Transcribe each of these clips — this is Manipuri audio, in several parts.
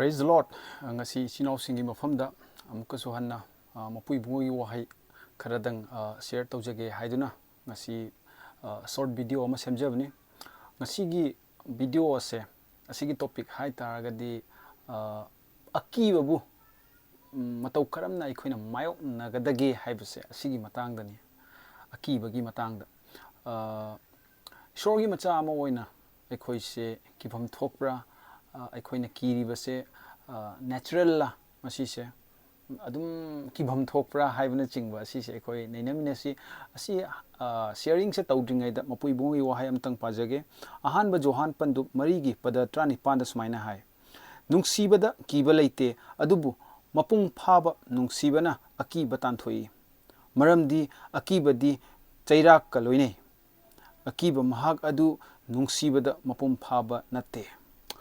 Praise the Lord. Ngasi chinaw singi mafamda amukasu hanna mapui bungi wahai kharadang share tawjage haiduna ngasi short video ama semjabni ngasi gi video ase asigi topic hai taragadi akibabu matau karamna ikhoina mayok nagadage haibase asigi matangdani akibagi matangda shorgi macha ama oina aikhoise kifam thokpra aikhoina kiribase natural la masise adum kibam thokpra haibna chingba asise aikoi neinamina asi sharing se tawdringai da mapui bungi wahai amtang pajage ahanba johan pandu marigi pada trani panda sumaina hai nungsibada kiba leite adubu mapung phaba nungsibana akiba tanthoi maramdi akibadi chairak ka loine akiba mahak adu nungsibada mapung phaba natte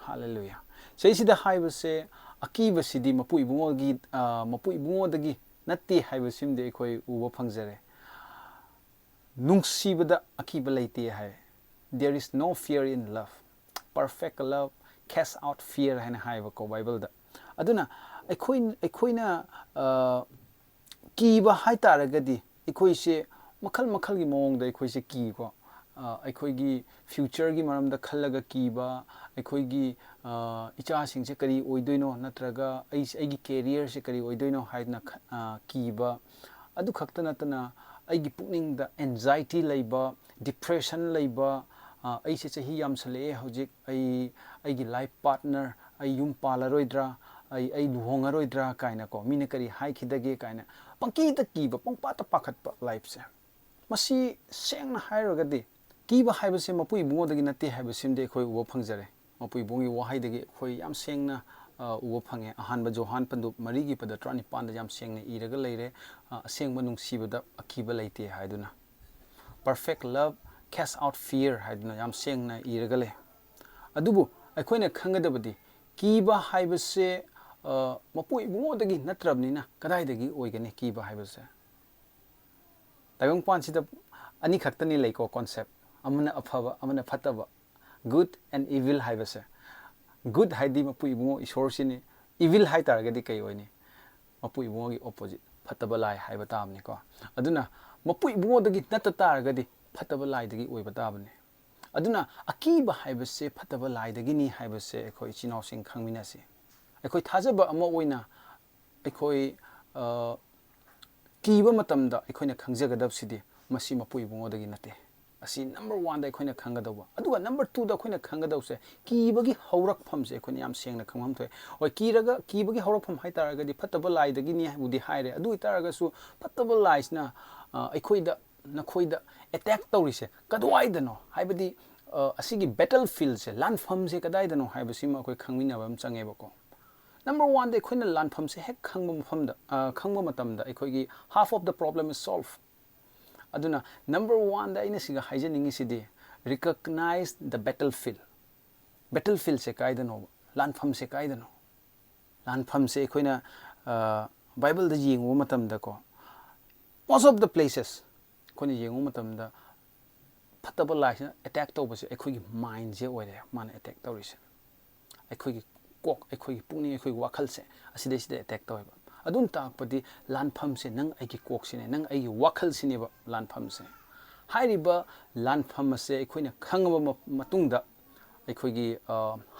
Hallelujah. Saysida haibase akiba sidi mapu ibungodagi natti haibasimde ekhoi uba phangjare nungsibada akiba leite hai there is no fear in love perfect love casts out fear haina haiba ko bible da aduna ekhoina kiba haitaragadi ekhoise makhal gi mongda ekhoise ki ko ꯑꯩꯈꯣꯏꯒꯤ ꯐ꯭ꯌꯨꯆꯔꯒꯤ ꯃꯔꯝꯗ ꯈꯜꯂꯒ ꯀꯤꯕ ꯑꯩꯈꯣꯏꯒꯤ ꯏꯆꯥꯁꯤꯡꯁꯦ ꯀꯔꯤ ꯑꯣꯏꯗꯣꯏꯅꯣ ꯅꯠꯇ꯭ꯔꯒ ꯑꯩꯒꯤ ꯀꯦꯔꯤꯌꯔꯁꯦ ꯀꯔꯤ ꯑꯣꯏꯗꯣꯏꯅꯣ ꯍꯥꯏꯗꯅ ꯀꯤꯕ ꯑꯗꯨ ꯈꯛꯇ ꯅꯠꯇꯅ ꯑꯩꯒꯤ ꯄꯨꯛꯅꯤꯡꯗ ꯑꯦꯟꯖꯥꯏꯇꯤ ꯂꯩꯕ ꯗꯤꯄ꯭ꯔꯦꯁꯟ ꯂꯩꯕ ꯑꯩꯁꯦ ꯆꯍꯤ ꯌꯥꯝꯁꯜꯂꯛꯑꯦ ꯍꯧꯖꯤꯛ ꯑꯩꯒꯤ ꯂꯥꯏꯐ ꯄꯥꯔꯠꯅꯔ ꯑꯩ ꯌꯨꯝ ꯄꯥꯜꯂꯔꯣꯏꯗ꯭ꯔꯥ ꯑꯩ ꯂꯨꯍꯣꯡꯉꯔꯣꯏꯗ꯭ꯔꯥ ꯀꯥꯏꯅꯀꯣ ꯃꯤꯅ ꯀꯔꯤ ꯍꯥꯏꯈꯤꯗꯒꯦ ꯀꯥꯏꯅ ꯄꯪꯀꯤꯗ ꯀꯤꯕ ꯄꯪꯄꯥꯠꯇ ꯄꯥꯈꯠꯄ ꯂꯥꯏꯐꯁꯦ ꯃꯁꯤ ꯁꯦꯡꯅ ꯍꯥꯏꯔꯒꯗꯤ kiba haibase mapu ibungodagi natte haibasimde ekhoi uba phangjare mapu ibungi wahaidagi ekhoi yam sengna uba phange ahanba johan pandu marigi pada trani panda yam sengna iraga leire asengba nungsibada akiba leite haiduna perfect love casts out fear haiduna yam sengna iraga le adubu ekhoina khangadabadi kiba haibase mapu ibungodagi natrabnina kadaidagi oigani kiba haibase tagong pansida ani khaktani leiko concept amana afaba amana fataba good and evil haibase good haidi mapu ibungo isor sini evil hai taragadi kai oini mapu ibungo gi opposite fataba lai haiba tamni ko aduna mapu ibungo dagi natta taragadi fataba lai dagi oiba tabani aduna akiba haibase fataba lai dagi ni haibase ekhoi chinaw sing khangminasi ekhoi thajaba ama oina ekhoi kiba matamda ekhoina khangjagadab sidi masi mapu ibungo dagi natte asi number 1 da ekhoina khangadawa aduga number 2 da ekhoina khangadawse kibagi haurakpham se ekhoina yam sengna khangham thoi oi kiraga kibagi haurakpham haitaragadi fataba lai dagi ni budi haire adu itaraga su fataba lais na ekhoida nakhoida attack tawrise kadwai dano haibadi asigi battlefield se lanpham se kadai dano haibasima ekoi khangmina bam changeba ko number 1 da ekhoina lanpham se hek khangba mafamda khangba matamda ekoigi half of the problem is solved aduna number 1 da ina siga haijaningi sidi recognize the battlefield se kaidano lanpham se kaidano lanpham se khoina bible da yengu matamda ko most of the places khoni yengu matamda fataba laisna attack tawbase ekhoigi mind je oire man attack tawrise ekhoigi kok ekhoigi pungni ekhoigi wakhal se aside attack tawba adun takpadi lanpham se nang aigi kok sine nang aigi wakhal sine ba lanpham se hairiba lanpham se ekhoina khangaba matungda ekhoigi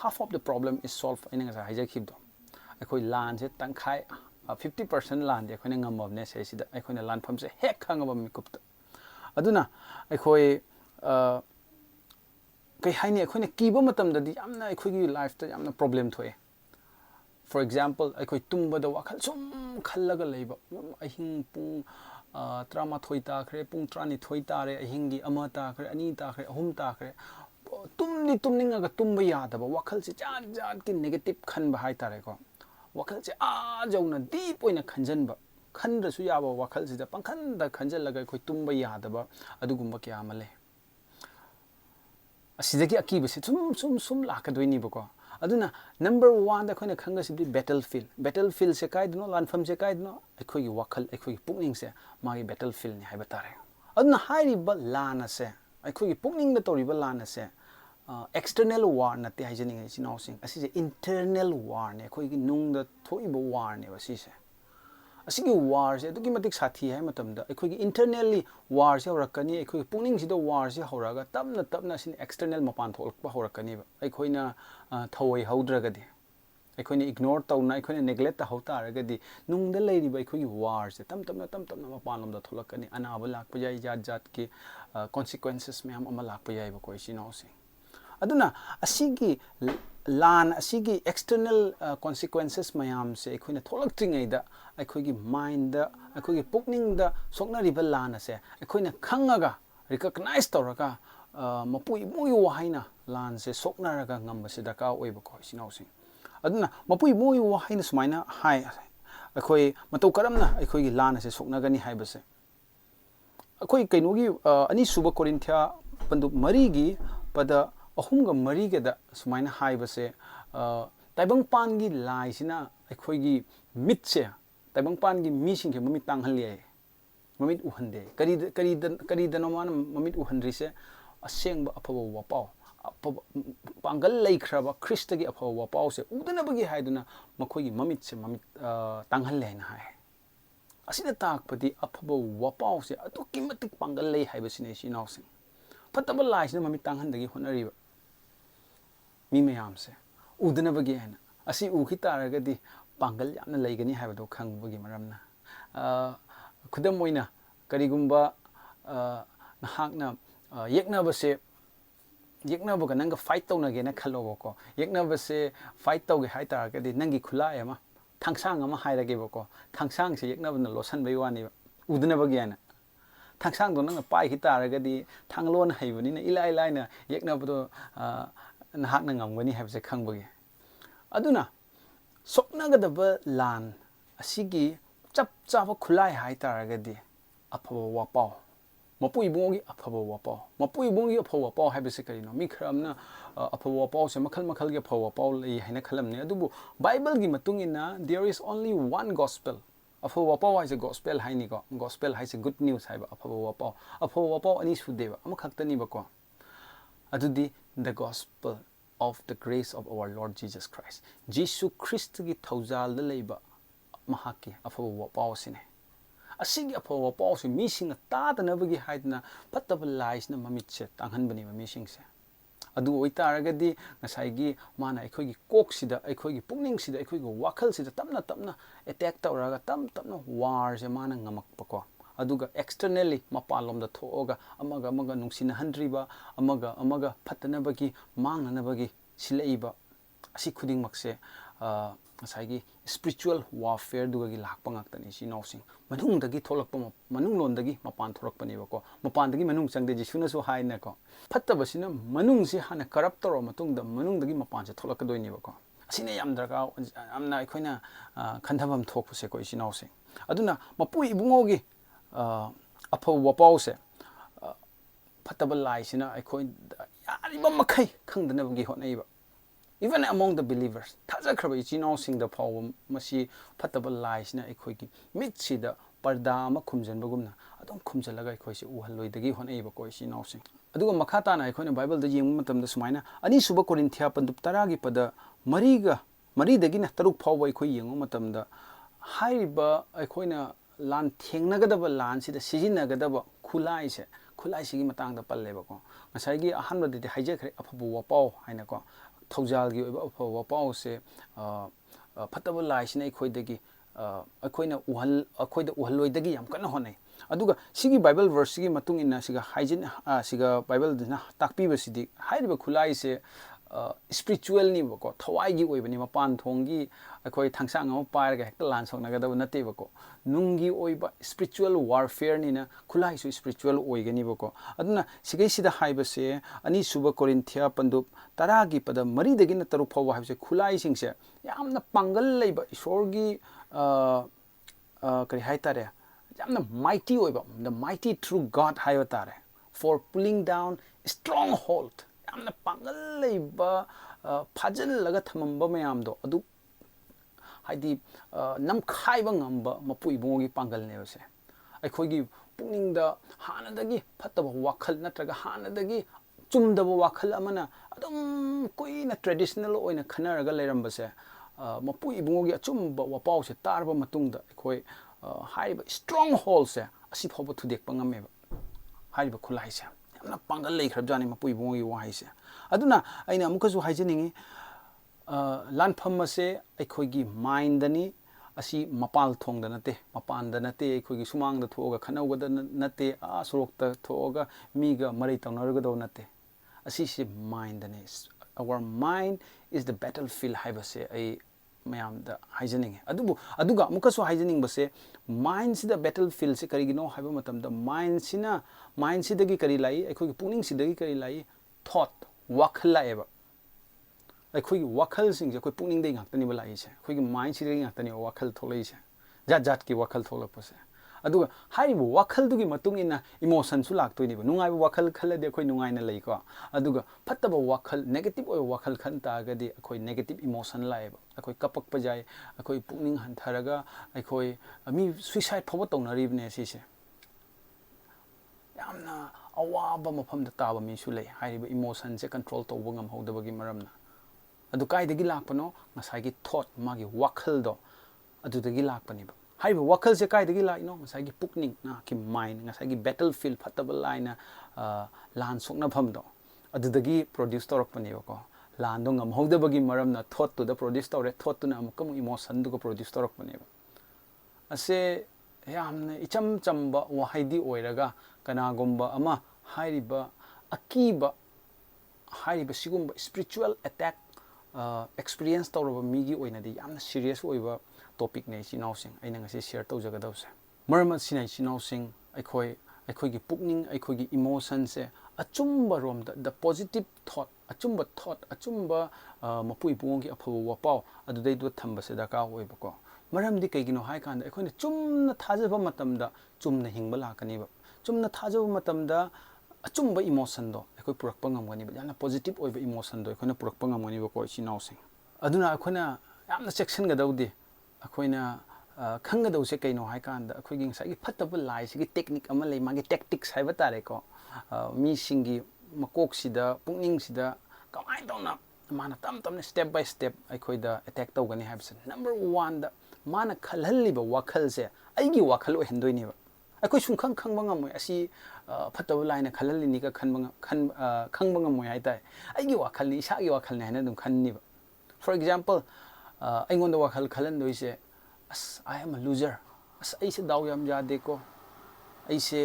half of the problem is solved ina ga haija khibdo ekhoi lan se tangkhai 50% lan de ekhoina ngamabne se sida ekhoina lanpham se hek khangaba mikupta aduna ekhoi kai haini ekhoina kiba matamda di yamna ekhoigi life ta yamna problem thoe for example ekoi tumba da wakhal sum khallaga leiba ahing pung trama thoi ta khre pung trani thoi ta re ahingi ama ta khre ani ta khre ahum ta khre tumninga ga tumba ya da ba wakhal se jat ki negative khan ba hai ta re ko wakhal se a jauna deep oina khanjan ba khandra su ya ba wakhal se da pangkhan da khanjal laga ekoi tumba ya da ba adugumba kya amale asidagi akiba se sum lakadoini ba ko aduna number 1 da khoina khanga sibdi battlefield se kaidno lanpham se kaidno ekhoigi wakhal ekhoigi pukning se magi battlefield ni haiba tare aduna hairi ba lana se ekhoigi pukning da toriba lana se external war nate haijening ai chinausing asise internal war ne khoi gi nungda thoibo war ne wasise asigi war se duki matik sathi hai matamda khoi gi internally war se horakani khoi pungning sida war se horaga tapna sin external mapan tholpa horakani ba khoi na thoi haudraga di khoi ni ignore tauna khoi ni neglect ta hauta raga di nungda leiri ba khoi gi war se tamna mapan lomda tholakani anaba lakpa jai jat ki consequences me am ama lakpa jai ba koi chinausing aduna asigi lan asigi external consequences mayam se akhoi tholak tringai da akhoi gi mind da akhoi gi pukning da sokna riba lan ase akhoi na khangaga recognize tawraga mapui mui wahaina lan se sokna raga ngamba se daka oiba ko sinausing aduna mapui mui wahaina sumaina hai akhoi matau karamna akhoi gi lan ase sokna gani haiba se akhoi kainogi ani suba korinthia pandu mari gi pada ahumga mariga da sumaina haibase taibangpan gi lai sina akhoi gi mitse taibangpan gi mising ke mamit tanghalie mamit uhande kari da no man mamit uhandri se asengba aphaba wapau pangal leikraba krista gi aphaba wapau se udana bagi haiduna makhoi gi mamit se mamit tanghalle na hai asida takpati aphaba wapau se atuki matik pangal lei haibasine sinawsing fataba lai sina mamit tanghandagi honariba mi mayam se udana bagi hana asi u khitaragadi pangal yamna leigani haibado khangbugi maramna khudam moina karigumba nahakna yekna base yekna boga nanga fight tawna ge na khalo ko yekna base fight tawge haitaragadi nangi khula ema thangsang ama hairage boko thangsang se yekna bana losan bai wani udana bagi hana thangsang do nanga pai khitaragadi thanglon haibani na ilai na yekna bodo nahakna ngamgani habse khangbugi aduna soknagadaba lan asigi chap chaba khulai haitaragadi aphaba wapau mapui bongi aphaba wapau habse karino mi khramna aphaba wapau se makhal ge aphaba wapau lei haina khalamne adubu bible gi matungina there is only one gospel aphaba wapau is a gospel haini ko gospel is a good news haiba aphaba wapau ani sudeba ama khaktani bako adudi the gospel of the grace of our Lord Jesus Christ. Jesus Christ gi thaujal da leiba mahaki aphaba wapau sine asigi aphaba wapau se mising ta da nabagi haidna pattaba lais na mamitse tanghanbani mising se adu oitaragadi ngasai mana akhoi gi kok sida akhoi gi pungning sida akhoi gi wakhal sida tapna attack tawraga tapna war se mana ngamak pako aduga externally mapalom da thoga amaga nungsina handriba amaga phatanabagi mangnanabagi sileiba asi khuding makse asai spiritual warfare duga gi lakpa ngaktani si nosing manung dagi tholakpa manung londagi mapan thorakpani bako mapan dagi manung changde jisuna so haina ko phattabasina manung si hana corrupt toro matungda manung dagi mapan se tholakadoi bako asine yam darka amna aikoina khandhabam thokpuse ko si nosing aduna mapui ibungogi aphaba wapau se phataba lai sina akhoi yariba makhai khangdanabagi honaiba even among the believers thajakraba ichinaw sing the power masi phataba lai sina akhoi gi mit sida parda ma khumjanbagumna adum khumjalaga akhoi se uhalloidagi honaiba ko ichinaw sing aduga makhata na akhoi na bible da yeng matam da sumaina ani suba korinthia pandup taragi pada mari dagi na taruk phawa akhoi yengo matam da haiba akhoi na lan thengnagadaba lan sida sijinagadaba khulai sigi matang da palleba ko ngasai gi ahan badidi haijakhre aphaba wapau haina ko thaujal gi oba aphaba wapau se phataba lai sina ikhoidagi akhoina akhoida uhalloidagi yam kana honai aduga sigi bible verse sigi matung inna siga haijin siga bible dina takpi basidi hairiba khulai se spiritual ni bako thawai gi oibani mapan thongi akhoi thangsang am pairaga hekta lan soknagadaba nate bako nungi oiba spiritual warfare ni na khulai su spiritual oigani bako aduna sigai sida haibase ani suba korinthia pandup taragi pada mari dagi na taru phawa haibase khulai singse yamna pangal leiba isorgi kari haitare yamna mighty oiba the mighty true god haitare for pulling down stronghold yamna pangal leiba phajal laga thamamba mayamdo adu haidi nam khaiba ngamba mapui bongi pangal nebase aikhoigi pungning da hanadagi phattaba wakhal natraga hanadagi chumdaba wakhal amana ꯑꯗꯨꯝ ꯀꯨꯏꯅ ꯇ꯭ꯔꯦꯗꯤꯁꯅꯦꯜ ꯑꯣꯏꯅ ꯈꯟꯅꯔꯒ ꯂꯩꯔꯝꯕꯁꯦ ꯃꯄꯨ ꯏꯕꯨꯡꯉꯣꯒꯤ ꯑꯆꯨꯝꯕ ꯋꯥꯄꯥꯎꯁꯦ ꯇꯥꯔꯕ ꯃꯇꯨꯡꯗ ꯑꯩꯈꯣꯏ ꯍꯥꯏꯔꯤꯕ ꯁ꯭ꯇ꯭ꯔꯣꯡ ꯍꯣꯜꯁꯦ ꯑꯁꯤ ꯐꯥꯎꯕ ꯊꯨꯗꯦꯛꯄ ꯉꯝꯃꯦꯕ ꯍꯥꯏꯔꯤꯕ ꯈꯨꯠꯂꯥꯏꯁꯦ ꯌꯥꯝꯅ ꯄꯥꯡꯒꯜ ꯂꯩꯈ꯭ꯔꯕꯖꯥꯠꯅꯤ ꯃꯄꯨ ꯏꯕꯨꯡꯉꯣꯒꯤ ꯋꯥꯍꯩꯁꯦ ꯑꯗꯨꯅ ꯑꯩꯅ ꯑꯃꯨꯛꯀꯁꯨ ꯍꯥꯏꯖꯅꯤꯡꯉꯤ ꯂꯥꯟꯐꯝ ꯑꯁꯦ ꯑꯩꯈꯣꯏꯒꯤ ꯃꯥꯏꯟꯗꯅꯤ ꯑꯁꯤ ꯃꯄꯥꯜ ꯊꯣꯡꯗ ꯅꯠꯇꯦ ꯃꯄꯥꯟꯗ ꯅꯠꯇꯦ ꯑꯩꯈꯣꯏꯒꯤ ꯁꯨꯃꯥꯡꯗ ꯊꯣꯛꯑꯒ ꯈꯠꯅꯧꯒꯗ ꯅꯠꯇꯦ ꯁꯣꯔꯣꯛꯇ ꯊꯣꯛꯑꯒ ꯃꯤꯒ ꯃꯔꯩ ꯇꯧꯅꯔꯒꯗꯧ ꯅꯠꯇꯦ ꯑꯁꯤꯁꯦ ꯃꯥꯏꯟꯗꯅꯤ our mind is the battlefield 하이버세 ꯑꯩ ꯃꯌꯥꯝꯗ ꯍꯥꯏꯖꯅꯤꯡꯉꯤ ꯑꯗꯨꯒ ꯑꯃꯨꯛꯀꯁꯨ ꯍꯥꯏꯖꯅꯤꯡꯕꯁꯦ ꯃꯥꯏꯟꯁꯤꯗ ꯕꯦꯇꯜꯐꯤꯜꯁꯦ ꯀꯔꯤꯒꯤꯅꯣ ꯍꯥꯏꯕ ꯃꯇꯝꯗ ꯃꯥꯏꯟꯁꯤꯗꯒꯤ ꯀꯔꯤ ꯂꯥꯛꯏ ꯑꯩꯈꯣꯏꯒꯤ ꯄꯨꯛꯅꯤꯡꯁꯤꯗꯒꯤ ꯀꯔꯤ ꯂꯥꯛꯏ ꯊꯣꯠ ꯋꯥꯈꯜ ꯂꯥꯛꯑꯦꯕ ꯑꯩꯈꯣꯏꯒꯤ ꯋꯥꯈꯜꯁꯤꯡꯁꯦ ꯑꯩꯈꯣꯏ ꯄꯨꯛꯅꯤꯡꯗꯒꯤ ꯉꯥꯛꯇꯅꯦꯕ ꯂꯥꯛꯏꯁꯦ ꯑꯩꯈꯣꯏꯒꯤ ꯃꯥꯏꯟꯁꯤꯗꯒꯤ ꯉꯥꯛꯇꯅꯦꯕ ꯋꯥꯈꯜ ꯊꯣꯛꯂꯛꯏꯁꯦ ꯖꯥꯠ ꯖꯥꯠꯀꯤ ꯋꯥꯈꯜ ꯊꯣꯛꯂꯛꯄꯁꯦ ꯑꯗꯨꯒ ꯍꯥꯏꯔꯤꯕ ꯋꯥꯈꯜꯗꯨꯒꯤ ꯃꯇꯨꯡ ꯏꯟꯅ ꯏꯃꯣꯁꯟꯁꯨ ꯂꯥꯛꯇꯣꯏꯅꯦꯕ ꯅꯨꯡꯉꯥꯏꯕ ꯋꯥꯈꯜ ꯈꯜꯂꯗꯤ ꯑꯩꯈꯣꯏ ꯅꯨꯡꯉꯥꯏꯅ ꯂꯩꯀꯣ ꯑꯗꯨꯒ ꯐꯠꯇꯕ ꯋꯥꯈꯜ ꯅꯦꯒꯦꯇꯤꯚ ꯑꯣꯏꯕ ꯋꯥꯈꯜ ꯈꯟ ꯇꯥꯔꯒꯗꯤ ꯑꯩꯈꯣꯏ ꯅꯦꯒꯦꯇꯤꯚ ꯏꯃꯣꯁꯟ ꯂꯥꯛꯑꯦꯕ ꯑꯩꯈꯣꯏ ꯀꯞꯄꯛꯄ ꯌꯥꯏ ꯑꯩꯈꯣꯏ ꯄꯨꯛꯅꯤꯡ ꯍꯟꯊꯔꯒ ꯑꯩꯈꯣꯏ ꯃꯤ ꯁꯨꯏꯁꯥꯏꯠ ꯐꯥꯎꯕ ꯇꯧꯅꯔꯤꯕꯅꯦ ꯁꯤꯁꯦ ꯌꯥꯝꯅ ꯑꯋꯥꯕ ꯃꯐꯝꯗ ꯇꯥꯕ ꯃꯤꯁꯨ ꯂꯩ ꯍꯥꯏꯔꯤꯕ ꯏꯃꯣꯁꯟꯁꯦ ꯀꯟꯇ꯭ꯔꯣꯜ ꯇꯧꯕ ꯉꯝꯍꯧꯗꯕꯒꯤ ꯃꯔꯝꯅ ꯑꯗꯨ ꯀꯥꯏꯗꯒꯤ ꯂꯥꯛꯄꯅꯣ ꯉꯁꯥꯏꯒꯤ ꯊꯣꯠ ꯃꯥꯒꯤ ꯋꯥꯈꯜꯗꯣ ꯑꯗꯨꯗꯒꯤ ꯂꯥꯛꯄꯅꯦꯕ ꯍꯥꯏꯔꯤꯕ ꯋꯥꯈꯜꯁꯦ ꯀꯥꯏꯗꯒꯤ ꯂꯥꯛꯏꯅꯣ ꯉꯁꯥꯏꯒꯤ ꯄꯨꯛꯅꯤꯡ ꯅꯍꯥꯛꯀꯤ ꯃꯥꯏꯟ ꯉꯁꯥꯏꯒꯤ ꯕꯦꯇꯜꯐꯤꯜ ꯐꯠꯇꯕ ꯂꯥꯏꯅ ꯂꯥꯟ ꯁꯣꯛꯅꯐꯝꯗꯣ ꯑꯗꯨꯗꯒꯤ ꯄ꯭ꯔꯣꯗ꯭ꯌꯨꯁ ꯇꯧꯔꯛꯄꯅꯦꯕꯀꯣ ꯂꯥꯟꯗꯣ ꯉꯝꯍꯧꯗꯕꯒꯤ ꯃꯔꯝꯅ ꯊꯣꯠꯇꯨꯗ ꯄ꯭ꯔꯣꯗ꯭ꯌꯨꯁ ꯇꯧꯔꯦ ꯊꯣꯠꯇꯨꯅ ꯑꯃꯨꯛ ꯏꯃꯣꯁꯟꯗꯨꯒ ꯄ꯭ꯔꯣꯗ꯭ꯌꯨꯁ ꯇꯧꯔꯛꯄꯅꯦꯕ ꯑꯁꯦ ꯌꯥꯝꯅ ꯏꯆꯝ ꯆꯝꯕ ꯋꯥꯍꯩꯗꯤ ꯑꯣꯏꯔꯒ ꯀꯅꯥꯒꯨꯝꯕ ꯑꯃ ꯍꯥꯏꯔꯤꯕ ꯑꯀꯤꯕ ꯍꯥꯏꯔꯤꯕ ꯁꯤꯒꯨꯝꯕ ꯁ꯭ꯄꯤꯔꯤꯆꯨꯋꯦꯜ ꯑꯦꯇꯦꯛ ꯑꯦꯛꯁꯄꯤꯔꯤꯌꯦꯟꯁ ꯇꯧꯔꯕ ꯃꯤꯒꯤ ꯑꯣꯏꯅꯗꯤ ꯌꯥꯝꯅ ꯁꯤꯔꯤꯌꯁ ꯑꯣꯏꯕ ꯇꯣꯄꯤꯛꯅꯦ ꯏꯆꯤꯜ ꯏꯅꯥꯎꯁꯤꯡ ꯑꯩꯅ ꯉꯁꯤ ꯁꯤꯌꯔ ꯇꯧꯖꯒꯗꯕꯁꯦ ꯃꯔꯝ ꯑꯁꯤꯅ ꯏꯆꯤꯜ ꯏꯅꯥꯎꯁꯤꯡ ꯑꯩꯈꯣꯏꯒꯤ ꯄꯨꯛꯅꯤꯡ ꯑꯩꯈꯣꯏꯒꯤ ꯏꯃꯣꯁꯟꯁꯦ ꯑꯆꯨꯝꯕ ꯔꯣꯝꯗ ꯗ ꯄꯣꯖꯤꯇꯤꯚ ꯊꯣꯠ ꯑꯆꯨꯝꯕ ꯃꯄꯨ ꯏꯄꯨꯡꯉꯣꯒꯤ ꯑꯐꯕ ꯋꯥꯄꯥꯎ ꯑꯗꯨꯗꯩꯗꯨ ꯊꯝꯕꯁꯦ ꯗꯔꯀꯥꯔ ꯑꯣꯏꯕꯀꯣ ꯃꯔꯝꯗꯤ ꯀꯩꯒꯤꯅꯣ ꯍꯥꯏ ꯀꯥꯟꯗ ꯑꯩꯈꯣꯏꯅ ꯆꯨꯝꯅ ꯊꯥꯖꯕ ꯃꯇꯝꯗ ꯆꯨꯝꯅ ꯍꯤꯡꯕ ꯂꯥꯛꯀꯅꯤꯕ ꯆꯨꯝꯅ ꯊꯥꯖꯕ ꯃꯇꯝꯗ ꯑꯆꯨꯝꯕ ꯏꯃꯣꯁꯟꯗꯣ ꯑꯩꯈꯣꯏ ꯄꯨꯔꯛꯄ ꯉꯝꯒꯅꯤꯕ ꯌꯥꯝꯅ ꯄꯣꯖꯤꯇꯤꯚ ꯑꯣꯏꯕ ꯏꯃꯣꯁꯟꯗꯣ ꯑꯩꯈꯣꯏꯅ ꯄꯨꯔꯛꯄ ꯉꯝꯒꯅꯤꯕꯀꯣ ꯏꯆꯤꯜ ꯏꯅꯥꯎꯁꯤꯡ ꯑꯗꯨꯅ ꯑꯩꯈꯣꯏꯅ ꯌꯥꯝꯅ ꯆꯦꯛꯁꯤꯟꯒꯗꯧꯗꯤ ꯑꯩꯈꯣꯏꯅ ꯈꯪꯒꯗꯧꯁꯦ ꯀꯩꯅꯣ ꯍꯥꯏ ꯀꯥꯟꯗ ꯑꯩꯈꯣꯏꯒꯤ ꯉꯁꯥꯏꯒꯤ ꯐꯠꯇꯕ ꯂꯥꯏꯁꯤꯒꯤ ꯇꯦꯛꯅꯤꯛ ꯑꯃ ꯂꯩ ꯃꯥꯒꯤ ꯇꯦꯛꯇꯤꯛꯁ ꯍꯥꯏꯕ ꯇꯥꯔꯦꯀꯣ ꯃꯤꯁꯤꯡꯒꯤ ꯃꯀꯣꯛꯁꯤꯗ ꯄꯨꯛꯅꯤꯡꯁꯤꯗ ꯀꯃꯥꯏꯅ ꯇꯧꯅ ꯃꯥꯅ ꯇꯞ ꯇꯞꯅ ꯁ꯭ꯇꯦꯞ ꯕꯥꯏ ꯁ꯭ꯇꯦꯞ ꯑꯩꯈꯣꯏꯗ ꯑꯦꯇꯦꯛ ꯇꯧꯒꯅꯤ ꯍꯥꯏꯕꯁꯦ ꯅꯝꯕꯔ ꯋꯥꯟꯗ ꯃꯥꯅ ꯈꯜꯍꯜꯂꯤꯕ ꯋꯥꯈꯜꯁꯦ ꯑꯩꯒꯤ ꯋꯥꯈꯜ ꯑꯣꯏꯍꯟꯗꯣꯏꯅꯦꯕ ꯑꯩꯈꯣꯏ ꯁꯨꯡꯈꯪ ꯈꯪꯕ ꯉꯝꯃꯣꯏ ꯑꯁꯤ ꯐꯠꯇꯕ ꯂꯥꯏꯅ ꯈꯜꯍꯜꯂꯤꯅꯤꯒ ꯈꯪꯕ ꯉꯝꯃꯣꯏ ꯍꯥꯏꯇꯥꯔꯦ ꯑꯩꯒꯤ ꯋꯥꯈꯜꯅꯤ ꯏꯁꯥꯒꯤ ꯋꯥꯈꯜꯅꯤ ꯍꯥꯏꯅ ꯑꯗꯨꯝ ꯈꯟꯅꯤꯕ ꯐꯣꯔ ꯑꯦꯛꯖꯥꯝꯄꯜ ꯑꯩꯉꯣꯟꯗ ꯋꯥꯈꯜ ꯈꯜꯍꯟꯗꯣꯏꯁꯦ ꯑꯁ ꯑꯥꯏ ꯑꯦꯝ ꯑ ꯂꯨꯖꯔ ꯑꯁ ꯑꯩꯁꯦ ꯗꯥꯎ ꯌꯥꯝ ꯌꯥꯗꯦꯀꯣ ꯑꯩꯁꯦ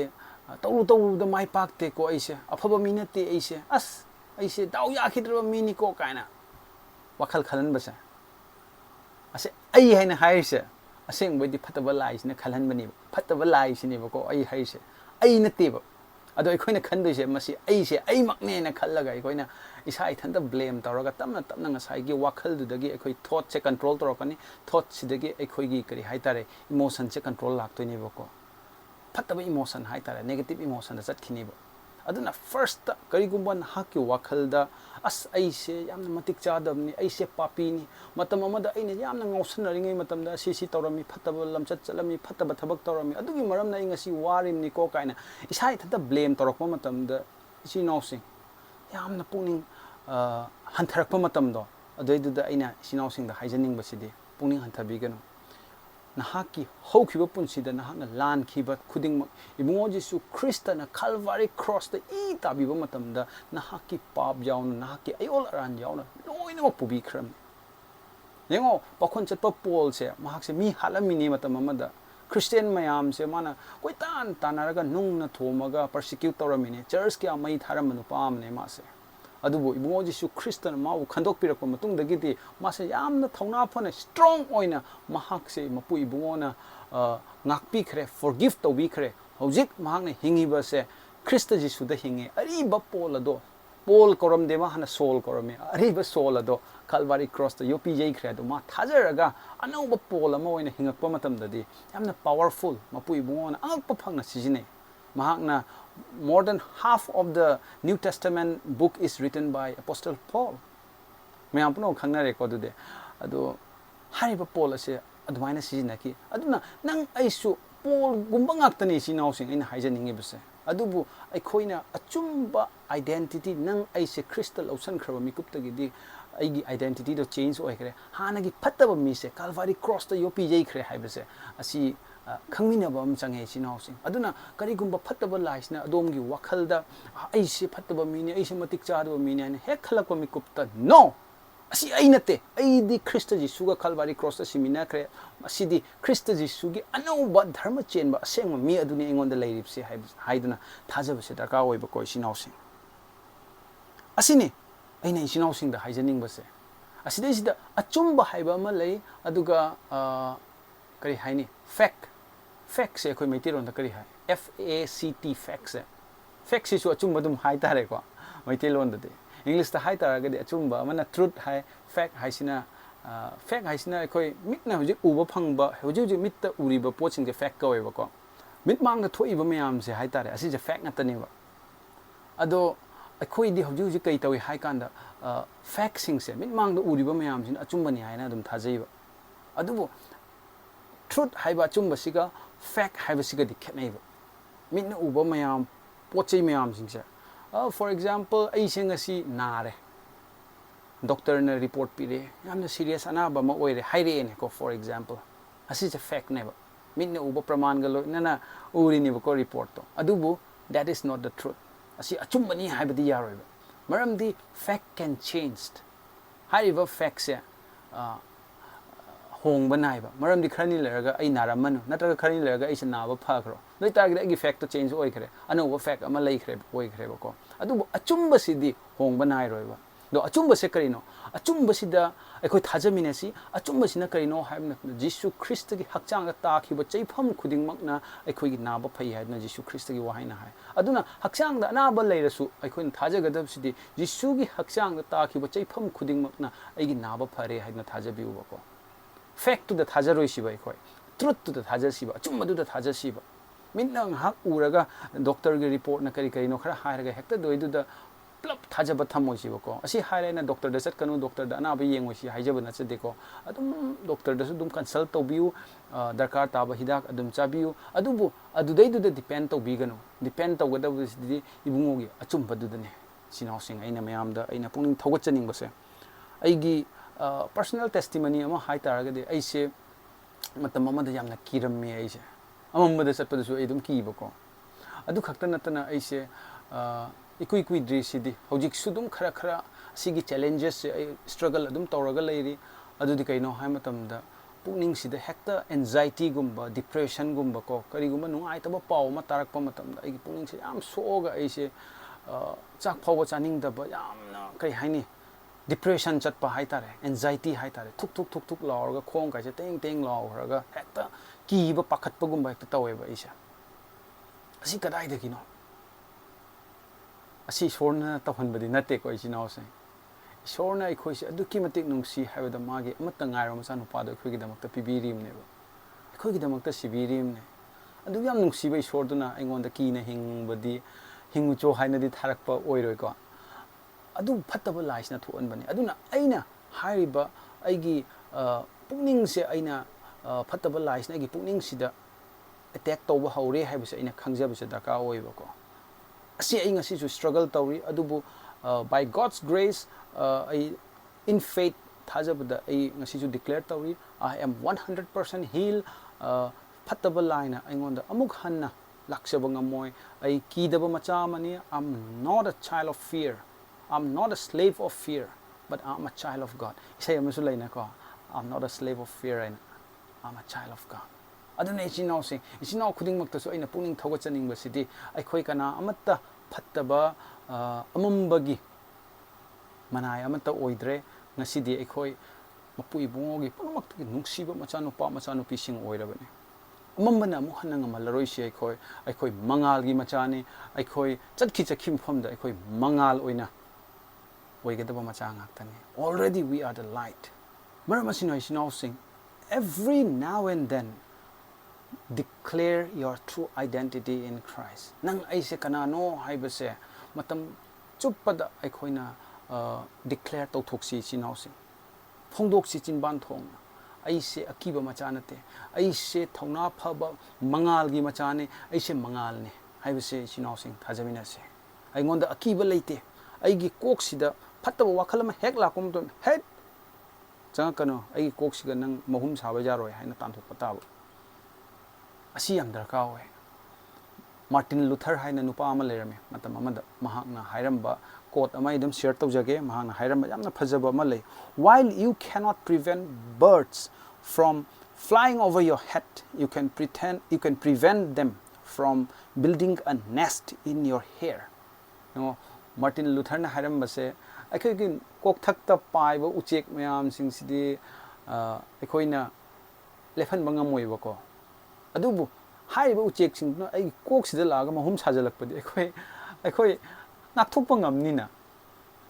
ꯇꯧꯔꯨꯕꯗ ꯃꯥꯏ ꯄꯥꯛꯇꯦꯀꯣ ꯑꯩꯁꯦ ꯑꯐꯕ ꯃꯤ ꯅꯠꯇꯦ ꯑꯩꯁꯦ ꯗꯥꯎ ꯌꯥꯈꯤꯗ꯭ꯔꯕ ꯃꯤꯅꯤꯀꯣ ꯀꯥꯏꯅ ꯋꯥꯈꯜ ꯈꯜꯍꯟꯕꯁꯦ ꯑꯁꯦ ꯑꯩ ꯍꯥꯏꯅ ꯍꯥꯏꯔꯤꯁꯦ ꯑꯁꯦꯡꯕꯩꯗꯤ ꯐꯠꯇꯕ ꯂꯥꯏꯁꯤꯅ ꯈꯜꯍꯟꯕꯅꯦꯕ ꯐꯠꯇꯕ ꯂꯥꯏꯁꯤꯅꯦꯕꯀꯣ ꯑꯩ ꯍꯥꯏꯔꯤꯁꯦ ꯑꯩ ꯅꯠꯇꯦꯕ ꯑꯗꯣ ꯑꯩꯈꯣꯏꯅ ꯈꯟꯗꯣꯏꯁꯦ ꯃꯁꯤ ꯑꯩꯁꯦ ꯑꯩꯃꯛꯅꯦꯅ ꯈꯜꯂꯒ ꯑꯩꯈꯣꯏꯅ ꯏꯁꯥ ꯏꯊꯟꯇ ꯕ꯭ꯂꯦꯝ ꯇꯧꯔꯒ ꯇꯞꯅ ꯇꯞꯅ ꯉꯁꯥꯏꯒꯤ ꯋꯥꯈꯜꯗꯨꯗꯒꯤ ꯑꯩꯈꯣꯏ ꯊꯣꯠꯁꯦ ꯀꯟꯇ꯭ꯔꯣꯜ ꯇꯧꯔꯛꯀꯅꯤ ꯊꯣꯠꯁꯤꯗꯒꯤ ꯑꯩꯈꯣꯏꯒꯤ ꯀꯔꯤ ꯍꯥꯏꯇꯥꯔꯦ ꯏꯃꯣꯁꯟꯁꯦ ꯀꯟꯇ꯭ꯔꯣꯜ ꯂꯥꯛꯇꯣꯏꯅꯦꯕꯀꯣ ꯐꯠꯇꯕ ꯏꯃꯣꯁꯟ ꯍꯥꯏꯇꯥꯔꯦ ꯅꯦꯒꯦꯇꯤꯚ ꯏꯃꯣꯁꯟꯗ ꯆꯠꯈꯤꯅꯦꯕ ꯑꯗꯨꯅ ꯐꯥꯔꯁꯇ ꯀꯔꯤꯒꯨꯝꯕ ꯅꯍꯥꯛꯀꯤ ꯋꯥꯈꯜꯗ ꯑꯁ ꯑꯩꯁꯦ ꯌꯥꯝꯅ ꯃꯇꯤꯛ ꯆꯥꯗꯕꯅꯤ ꯑꯩꯁꯦ ꯄꯥꯄꯤꯅꯤ ꯃꯇꯝ ꯑꯃꯗ ꯑꯩꯅ ꯌꯥꯝꯅ ꯉꯥꯎꯁꯟꯅꯔꯤꯉꯩ ꯃꯇꯝꯗ ꯁꯤ ꯇꯧꯔꯝꯃꯤ ꯐꯠꯇꯕ ꯂꯝꯆꯠ ꯆꯠꯂꯝꯃꯤ ꯐꯠꯇꯕ ꯊꯕꯛ ꯇꯧꯔꯝꯃꯤ ꯑꯗꯨꯒꯤ ꯃꯔꯝꯅ ꯑꯩ ꯉꯁꯤ ꯋꯥꯔꯤꯕꯅꯤꯀꯣ ꯀꯥꯏꯅ ꯏꯁꯥ ꯏꯊꯟꯇ ꯕ꯭ꯂꯦꯝ ꯇꯧꯔꯛꯄ ꯃꯇꯝꯗ ꯏꯆꯤꯜ ꯏꯅꯥꯎꯁꯤꯡ ꯌꯥꯝꯅ ꯄꯨꯛꯅꯤꯡ ꯍꯟꯊꯔꯛꯄ ꯃꯇꯝꯗꯣ ꯑꯗꯨꯏꯗꯨꯗ ꯑꯩꯅ ꯏꯆꯤꯜ ꯏꯅꯥꯎꯁꯤꯡꯗ ꯍꯥꯏꯖꯅꯤꯡꯕꯁꯤꯗꯤ ꯄꯨꯛꯅꯤꯡ ꯍꯟꯊꯕꯤꯒꯅꯨ ꯅꯍꯥꯛꯀꯤ ꯍꯧꯈꯤꯕ ꯄꯨꯟꯁꯤꯗ ꯅꯍꯥꯛꯅ ꯂꯥꯟꯈꯤꯕ ꯈꯨꯗꯤꯡꯃꯛ ꯏꯕꯨꯡꯉꯣ ꯖꯤꯁꯨ ꯈ꯭ꯔꯤꯁꯇꯅ ꯀꯜꯚꯥꯔꯤ ꯀ꯭ꯔꯣꯁꯇ ꯏ ꯇꯥꯕꯤꯕ ꯃꯇꯝꯗ ꯅꯍꯥꯛꯀꯤ ꯄꯥꯞ ꯌꯥꯎꯅ ꯅꯍꯥꯛꯀꯤ ꯑꯌꯣꯜ ꯑꯔꯥꯟ ꯌꯥꯎꯅ ꯂꯣꯏꯅꯃꯛ ꯄꯨꯕꯤꯈ꯭ꯔꯕꯅꯤ ꯌꯦꯡꯉꯣ ꯄꯥꯈꯣꯟ ꯆꯠꯄ ꯄꯣꯜꯁꯦ ꯃꯍꯥꯛꯁꯦ ꯃꯤ ꯍꯥꯠꯂꯝꯃꯤꯅꯤ ꯃꯇꯝ ꯑꯃꯗ ꯈ꯭ꯔꯤꯁꯇꯤꯌꯟ ꯃꯌꯥꯝꯁꯦ ꯃꯥꯅ ꯀꯣꯏꯇꯥꯟ ꯇꯥꯟꯅꯔꯒ ꯅꯨꯡꯅ ꯊꯣꯝꯃꯒ ꯄꯔꯁꯤꯀ꯭ꯌꯨꯠ ꯇꯧꯔꯝꯃꯤꯅꯤ ꯆꯔꯆ ꯀꯌꯥ ꯃꯩ ꯊꯥꯔꯝꯕ ꯅꯨꯄꯥ ꯑꯃꯅꯦ ꯃꯥꯁꯦ ꯑꯗꯨꯕꯨ ꯏꯕꯨꯡꯉꯣ ꯖꯤꯁꯨ ꯈ꯭ꯔꯤꯁꯇꯅ ꯃꯥꯕꯨ ꯈꯟꯗꯣꯛꯄꯤꯔꯛꯄ ꯃꯇꯨꯡꯗꯒꯤꯗꯤ ꯃꯥꯁꯦ ꯌꯥꯝꯅ ꯊꯧꯅꯥ ꯐꯅ ꯁ꯭ꯇ꯭ꯔꯣꯡ ꯑꯣꯏꯅ ꯃꯍꯥꯛꯁꯦ ꯃꯄꯨ ꯏꯕꯨꯡꯉꯣꯅ ꯉꯥꯛꯄꯤꯈ꯭ꯔꯦ ꯐꯣꯔꯒꯤꯐ ꯇꯧꯕꯤꯈ꯭ꯔꯦ ꯍꯧꯖꯤꯛ ꯃꯍꯥꯛꯅ ꯍꯤꯡꯉꯤꯕꯁꯦ ꯈ꯭ꯔꯤꯁꯇ ꯖꯤꯁꯨꯗ ꯍꯤꯡꯉꯤ ꯑꯔꯤꯕ ꯄꯣꯜ ꯑꯗꯣ ꯄꯣꯜ ꯀꯧꯔꯝꯗꯦ ꯃꯥ ꯍꯥꯟꯅ ꯁꯣꯜ ꯀꯧꯔꯝꯃꯤ ꯑꯔꯤꯕ ꯁꯣꯜ ꯑꯗꯣ ꯀꯜꯚꯥꯔꯤ ꯀ꯭ꯔꯣꯁꯇ ꯌꯣꯛꯄꯤꯖꯩꯈ꯭ꯔꯦ ꯑꯗꯣ ꯃꯥ ꯊꯥꯖꯔꯒ ꯑꯅꯧꯕ ꯄꯣꯜ ꯑꯃ ꯑꯣꯏꯅ ꯍꯤꯡꯉꯛꯄ ꯃꯇꯝꯗꯗꯤ ꯌꯥꯝꯅ ꯄꯥꯋꯔꯐꯨꯜ ꯃꯄꯨ ꯏꯕꯨꯡꯉꯣꯅ ꯑꯉꯛꯄ ꯐꯪꯅ ꯁꯤꯖꯤꯟꯅꯩ ꯃꯍꯥꯛꯅ more than half of the New Testament book is written by Apostle Paul ꯃꯌꯥꯝ ꯄꯨꯝꯅꯃꯛ ꯈꯪꯅꯔꯦꯀꯣ ꯑꯗꯨꯗꯤ ꯑꯗꯣ ꯍꯥꯏꯔꯤꯕ ꯄꯣꯜ ꯑꯁꯦ ꯑꯗꯨꯃꯥꯏꯅ ꯁꯤꯖꯤꯟꯅꯈꯤ ꯑꯗꯨꯅ ꯅꯪ ꯑꯩꯁꯨ ꯄꯣꯜꯒꯨꯝꯕ ꯉꯥꯛꯇꯅꯤ ꯏꯆꯤꯜ ꯏꯅꯥꯎꯁꯤꯡ ꯑꯩꯅ ꯍꯥꯏꯖꯅꯤꯡꯉꯤꯕꯁꯦ adubu aikoina achumba identity nang aise crystal ocean khraba mikuptagidi aigi identity do change oikre hanagi phattaba mise Calvary cross ta yopi jai khre haibase asi khangminaba am change sinawsing aduna karigumba phattaba laisna adomgi wakhalda aise phattaba mini aise matik chadaba mini ane hek khalakpa mikupta no asi ai nate ai di Christ Jesuga Calvary cross ta simina khre asi di Christ Jesugi anauba dharma chenba asengma mi aduni engonda leiripse haiduna thajaba se darka oiba ko sinawsing asini aina isinawsing da haijaning base asidai sida achumba haiba ama lei aduga kari haini fact se koi maitiron da kari hai FACT fact se su achumba dum hai tare ko maitilon da de English ta hai tara ga de achumba mana truth hai fact haisina koi mitna hujik uba phangba hujik mit ta uriba poching je fact ka weba ko mit mang da thoiba mayam se hai tare asi je fact ngatani ba ado akhoi di hujik kai tawi hai kanda fact sing se mit mang da uriba mayam sin achumba ni haina dum thajaiba adubu truth haiba achumba siga fact haiba siga di khetnaiba mitna uba mayam pochai mayam sing se for example ai singasi nare doctor na report pire yamna serious anaba ma oire haire ne ko for example asi je fact neba mitna uba praman galo nana uri ni ko report to adubu that is not the truth asi achumba ni haibadi yaroiba maramdi fact can changed haiba fact se hong banaiba maramdi khrani leraga ai naramanu nataga khrani leraga ai naba phakro noi target ai fact to change oi khre anoba fact ama lei khre oi khre ko adubu achumba sidi hong banai roiba do achumba se karino achumba sida akhoi thajamine si achumba sina karino haibna Jesu Christ gi hakchang ta khiba cheifam khuding makna akhoi gi naba phai haibna Jesu Christ gi wahaina hai aduna hakchang da naba leirasu akhoi thajagadab sidi Jesu gi hakchang ta khiba cheifam khuding makna aigi naba phare haibna thajabi uba ko fact to the thajaroi siba akhoi truth to the thajasiba achumba du da thajasiba minang hak uraga doctor gi report na kari kari no khara hairaga hekta doidu da plop thajaba thamoi siba ko asi hairaina doctor da sat kanu doctor da na ba yengoi si haijaba na chade ko adum doctor da su dum consult tobiu darkar taba hidak adum chabiu adubu adudai du da depend tobiganu depend togada di ibungogi achumba du da ne sinawsing aina mayam da aina pungning thogachaning base aigi personal testimony ama hai taraga de aise matam amada yamna kirammi aise amambada satpadasu ai dum kibako adu khakta natana aise ikui drisidi hojik sudum khara sigi challenges ai struggle adum tawraga leiri adu di kaino hai matam da pungning sida hekta anxiety gumba depression gumba ko kari gumba nungai taba paw ma tarakpa matam da ai pungning se yam soga aise chak phawa chaning da ba yamna kai haini depression chatpa haitare anxiety haitare thuk laurga khong kai se teng laurga hekta ki ba pakhatpa gumba hekta taweba isa asi kadai de kino asi sorna tawhanbadi nate ko isinaw se sorna ai khoi se aduki matik nungsi haibada magi amata ngairo macha nupa do khoi gi damakta pibirim ne ba khoi gi damakta sibirim ne adu yam nungsi bai sorduna aingonda ki na hingbadi hingu cho haina di tharakpa oiroi ko adu phattaba laisna thuan bani aduna aina hariba aigi pungning se aina phattaba laisna aigi pungning sida attack tawba haure haibase aina khangjaba se daka oiba ko asi ai ngasi su struggle tawri adubu by God's grace in faith thajabada ai ngasi su declare tawri I am 100% healed phattaba laina aingonda amuk hanna laksaba ngamoy ai kidaba macha mani I'm not a child of fear I'm not a slave of fear, but I'm a child of God. Isay amasulay na ko. I'm not a slave of fear, and I'm a child of God. Aduna isinaw sing. Isinaw khuding magtaso ay napuning thawachaning ba sidi ay khoi kana amatta phattaba amambagi manay amatta oidre ngasidi ay khoi mapui bungogi punumakta nungsiba machanupi sing oirabani. Amambana mo hanang malaroi si ay khoi mangal gi machani ay khoi chatkhi chakhim famda ay khoi mangal oina already we are the light. Every now and then declare your true identity in Christ. Nang aise kanano haibase matam chupada aikhoina declare tawthoksi sinawsing. Phongdoksi chinban thong aise akiba machanate aise thongna phaba mangal gi machane aise mangal ne haibase chinausing thajaminase aingonda akiba leite aigi koksida fattaba wakhala ma hek lakum to head changa kano aigi koksiga nang mahum saba jaroi haina tanthok pataba asi yam darka hoy Martin Luther haina nupa ama lerame matam amada mahakna hairamba quote ama idum share tawjage mahakna hairamba yamna phajaba ama lei while you cannot prevent birds from flying over your head you can prevent them from building a nest in your hair no Martin Luther na hairamba se akhoi kok thakta paiba uchek mayam sing sidi akhoina lefan bangamoi bako adubu hai ba uchek sing no ai kok sida laga mahum sajalak padi akhoi nakthok pa ngamni na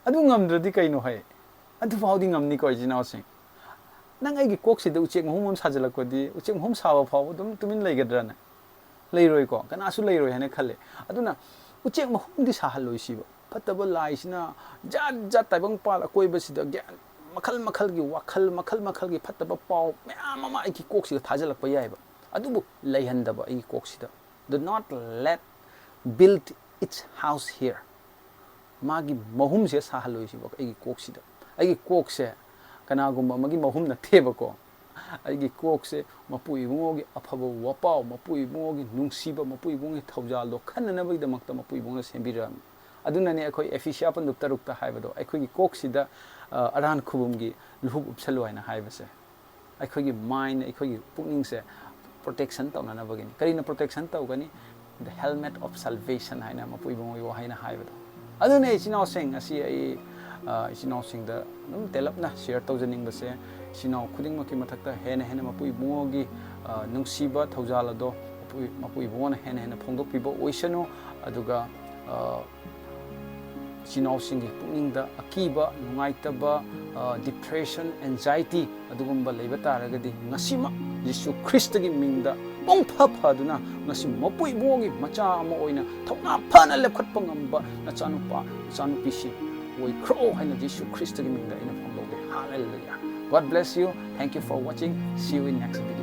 adu ngamdradi kaino hai adu faudi ngamni ko jinaw sing nang ai kok sida uchek mahum sajalak padi uchek mahum sawa faw dum tumin leigadra na leiroi ko kana su leiroi hane khale aduna uchek mahum di sahaloi siba fataba laisina jat jat taibang pala koiba sida gyan makhal gi makhal gi fataba paw mama ma ai kok sida thajalak pa yaiba adubu leihandaba ai kok sida do not let build its house here magi mahum se sahaloi siba ai kok sida ai kok se kana gumba magi mahum na theba ko ai kok se mapui bungogi afaba wapaw mapui bungogi nungsiba mapui bungi thawjal do khanna bai damakta mapui bunga sembiram aduna ne akhoi efficient pan dukta rukta haibado akhoi gi kok sida aran khubum gi luhub upsalo haina haibase akhoi gi mind akhoi gi pukning se protection tawna na bagini karina protection tawgani the helmet of salvation haina mapui bungo yo haina haibado aduna ichinaw sing asi ai ichinaw sing da num telapna share tawjaning base ichinaw khuding maki mathakta hena mapui bungo gi nungsiba thawjal ado mapui bungo na hena phongdok pibo oisano aduga chinaw singi pukningda akiba nungaitaba depression anxiety adugumba leiba taragadi ngasima Yesu Christ gi mingda pongpha phaduna ngasi mapui bungi macha ama oina thokna phana lepkhatpa ngamba chanupi si oi kro haina Yesu Christ gi mingda ina phongloge hallelujah God bless you thank you for watching see you in next video